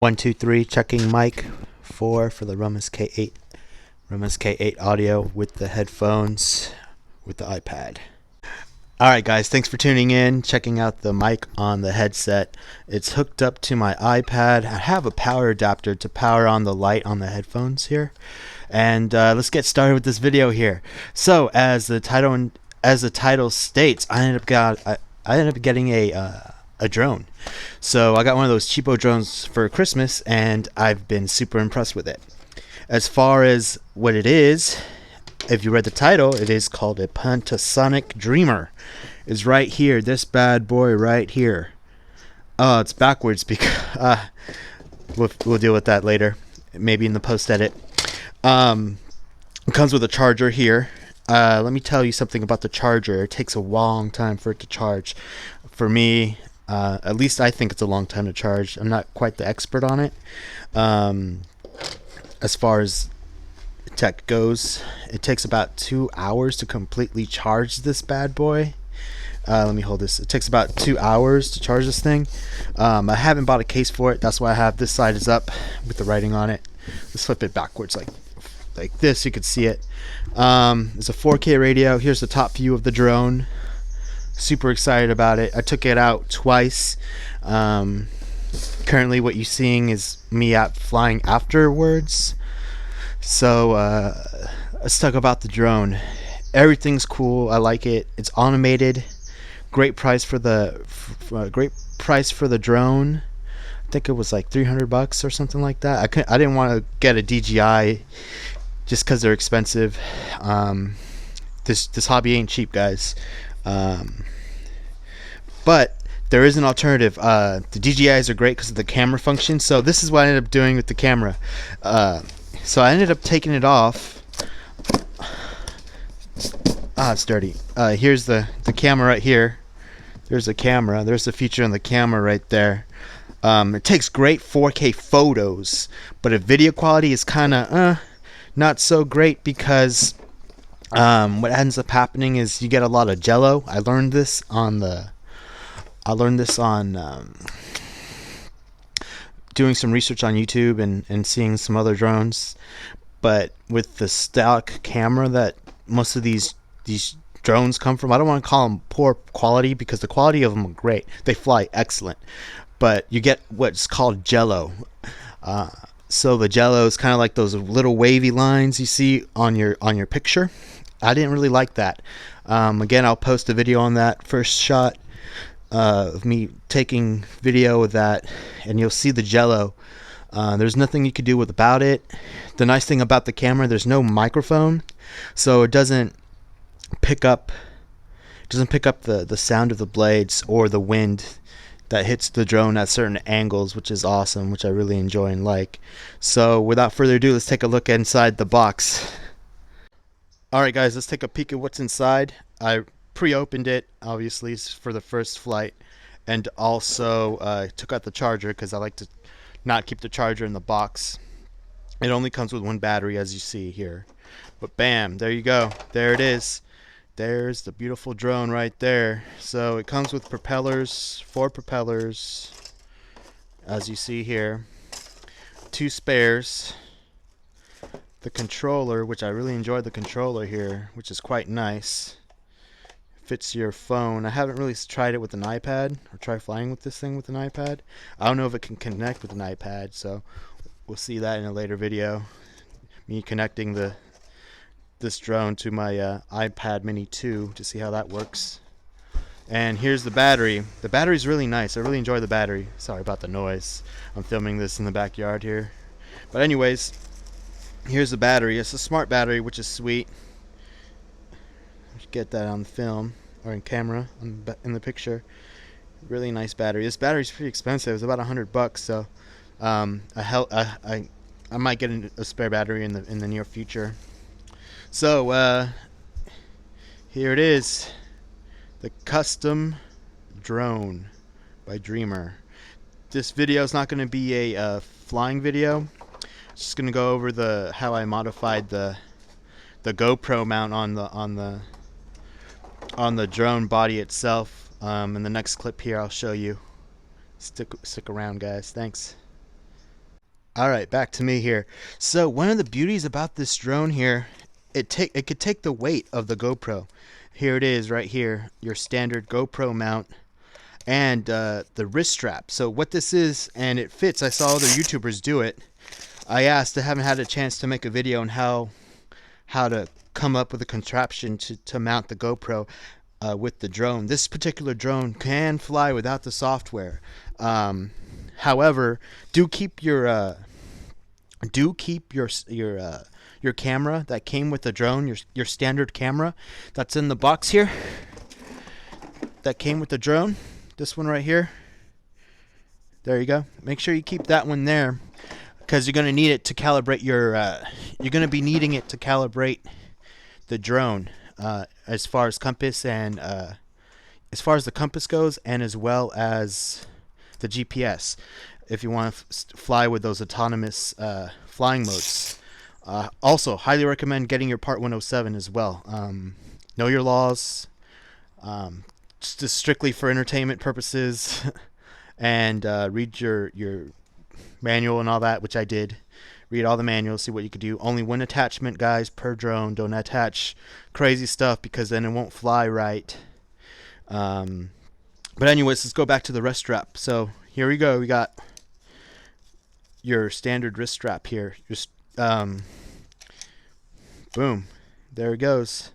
One, two, three, checking mic. Four for the Rummus K8. Rummus K8 audio with the headphones, with the iPad. Alright guys, thanks for tuning in, checking out the mic on the headset. It's hooked up to my iPad. I have a power adapter to power on the light on the headphones here. And let's get started with this video here. So as the title states, I ended up getting a drone. So I got one of those cheapo drones for Christmas, and I've been super impressed with it. As far as what it is, if you read the title, it is called a Potensic Dreamer. Is right here, this bad boy right here. Oh, it's backwards because we'll deal with that later, maybe in the post edit. It comes with a charger here. Let me tell you something about the charger. It takes a long time for it to charge. For me, at least I think it's a long time to charge. I'm not quite the expert on it. As far as tech goes, it takes about 2 hours to completely charge this bad boy. Let me hold this. It takes about 2 hours to charge this thing. I haven't bought a case for it. That's why I have this side is up with the writing on it. Let's flip it backwards like this. You can see it. It's a 4K radio. Here's the top view of the drone. Super excited about it. I took it out twice. Currently what you're seeing is me flying afterwards. So let's talk about the drone. Everything's cool. I like it. It's automated. Great price for the drone. I think it was like $300 or something like that. I didn't want to get a DJI just because they're expensive. This hobby ain't cheap, guys. But there is an alternative. The DJIs are great because of the camera function. So this is what I ended up doing with the camera. So I ended up taking it off. It's dirty. Here's the camera right here. There's the camera. There's the feature on the camera right there. It takes great 4K photos, but the video quality is kind of not so great because what ends up happening is you get a lot of jello. I learned this on doing some research on YouTube and seeing some other drones. But with the stock camera that most of these drones come from, I don't want to call them poor quality because the quality of them are great. They fly excellent, but you get what's called jello. So the jello is kind of like those little wavy lines you see on your picture. I didn't really like that. Again, I'll post a video on that first shot of me taking video of that, and you'll see the jello. There's nothing you can do about it. The nice thing about the camera, there's no microphone, so it doesn't pick up the sound of the blades or the wind that hits the drone at certain angles, which is awesome, which I really enjoy and like. So without further ado, let's take a look inside the box. Alright guys, let's take a peek at what's inside. I pre-opened it, obviously, for the first flight, and also took out the charger because I like to not keep the charger in the box. It only comes with one battery, as you see here. But bam, there you go. There it is. There's the beautiful drone right there. So it comes with propellers, 4 propellers, as you see here. 2 spares. The controller, which I really enjoyed the controller here, which is quite nice. Fits your phone. I haven't really tried it with an iPad or try flying with this thing with an iPad. I don't know if it can connect with an iPad, so we'll see that in a later video. Me connecting this drone to my iPad Mini 2 to see how that works. And here's the battery. The battery's really nice. I really enjoy the battery. Sorry about the noise. I'm filming this in the backyard here. But anyways, here's the battery. It's a smart battery, which is sweet. Get that on film or in camera in the picture. Really nice battery. This battery's pretty expensive. It's about $100, so I might get a spare battery in the near future. So here it is, the custom drone by Dreamer. This video is not going to be a flying video. It's just going to go over how I modified the GoPro mount on the drone body itself. In the next clip here, I'll show you. Stick around, guys. Thanks. All right, back to me here. So one of the beauties about this drone here, it could take the weight of the GoPro. Here it is, right here, your standard GoPro mount, and the wrist strap. So what this is, and it fits. I saw other YouTubers do it. I asked. I haven't had a chance to make a video on how to come up with a contraption to mount the GoPro with the drone. This particular drone can fly without the software. However, do keep your camera that came with the drone, your standard camera that's in the box here, that came with the drone. This one right here. There you go. Make sure you keep that one there, because you're going to need it to calibrate your. You're going to be needing it to calibrate the drone as far as compass and as far as the compass goes, and as well as the GPS. If you want to fly with those autonomous flying modes. Also, highly recommend getting your Part 107 as well. Know your laws. Just strictly for entertainment purposes, and read your manual and all that, which I did. Read all the manuals, see what you could do. Only one attachment, guys, per drone. Don't attach crazy stuff, because then it won't fly right. But anyways, let's go back to the wrist strap. So here we go. We got your standard wrist strap here. Just boom, there it goes.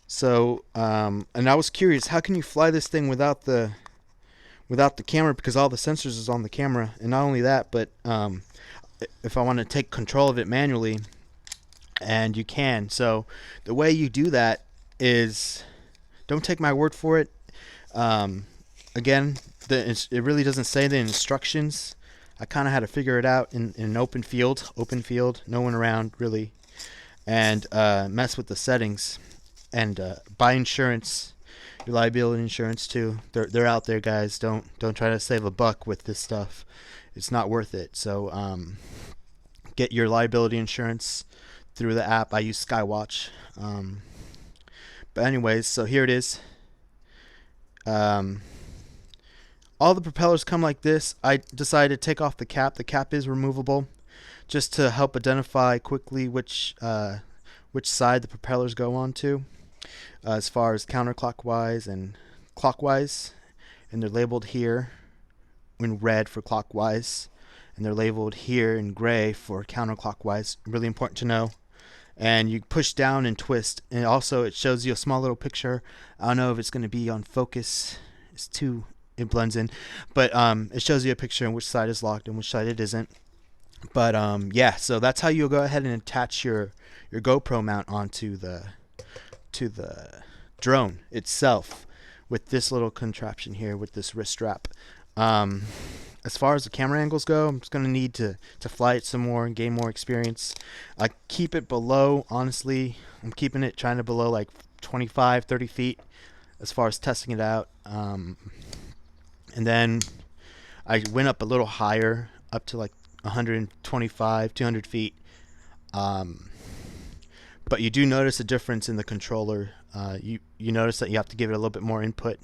So and I was curious, how can you fly this thing without the camera, because all the sensors is on the camera. And not only that, but if I want to take control of it manually, and you can. So the way you do that is, don't take my word for it. Again, it really doesn't say the instructions. I kind of had to figure it out in an open field, no one around really, and mess with the settings, and buy insurance, your liability insurance too. They're out there, guys. Don't try to save a buck with this stuff. It's not worth it. So get your liability insurance through the app. I use Skywatch. But anyways, so here it is. All the propellers come like this. I decided to take off the cap. The cap is removable, just to help identify quickly which side the propellers go on to, as far as counterclockwise and clockwise. And they're labeled here in red for clockwise, and they're labeled here in gray for counterclockwise. Really important to know. And you push down and twist, and also it shows you a small little picture. I don't know if it's going to be on focus. It blends in, but it shows you a picture on which side is locked and which side it isn't. But yeah, so that's how you'll go ahead and attach your GoPro mount onto the drone itself, with this little contraption here, with this wrist strap. As far as the camera angles go, I'm just going to need to fly it some more and gain more experience. I keep it below, honestly, I'm keeping it trying to below like 25, 30 feet as far as testing it out. And then I went up a little higher, up to like 125, 200 feet. But you do notice a difference in the controller. You notice that you have to give it a little bit more input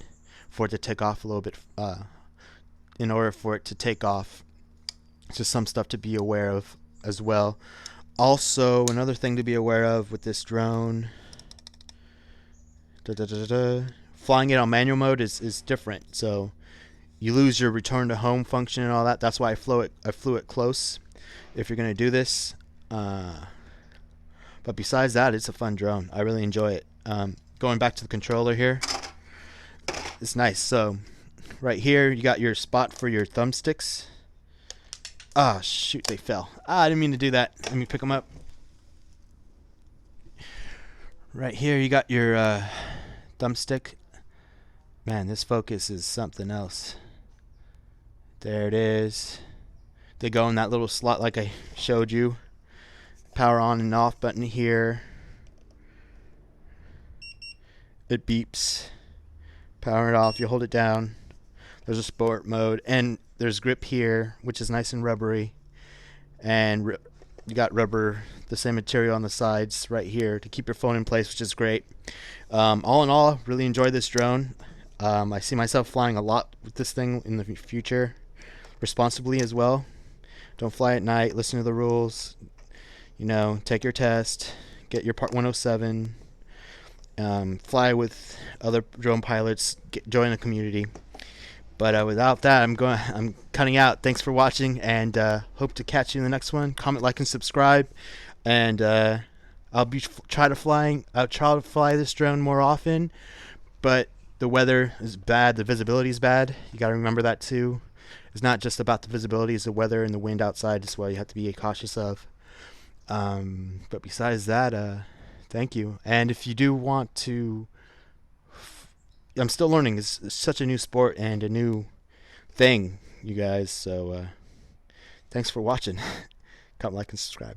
for it to take off a little bit, in order for it to take off. It's just some stuff to be aware of as well. Also, another thing to be aware of with this drone, flying it on manual mode is different. So you lose your return to home function and all that. That's why I flew it close, if you're going to do this. But besides that, it's a fun drone. I really enjoy it. Going back to the controller here, it's nice. So right here, you got your spot for your thumbsticks. Ah, shoot, they fell. I didn't mean to do that. Let me pick them up. Right here, you got your thumbstick. Man, this focus is something else. There it is. They go in that little slot like I showed you. Power on and off button here. It beeps. Power it off. You hold it down. There's a sport mode, and there's grip here, which is nice and rubbery. And you got rubber, the same material on the sides right here to keep your phone in place, which is great. All in all, really enjoy this drone. I see myself flying a lot with this thing in the future, responsibly as well. Don't fly at night. Listen to the rules. Take your test. Get your Part 107. Fly with other drone pilots. Join a community. But without that, I'm cutting out. Thanks for watching, and hope to catch you in the next one. Comment, like, and subscribe. And I'll try to fly this drone more often. But the weather is bad. The visibility is bad. You got to remember that too. It's not just about the visibility; it's the weather and the wind outside as well. You have to be cautious of. But besides that, thank you. And if you do want to, I'm still learning. It's such a new sport and a new thing, you guys. So thanks for watching. Comment, like, and subscribe.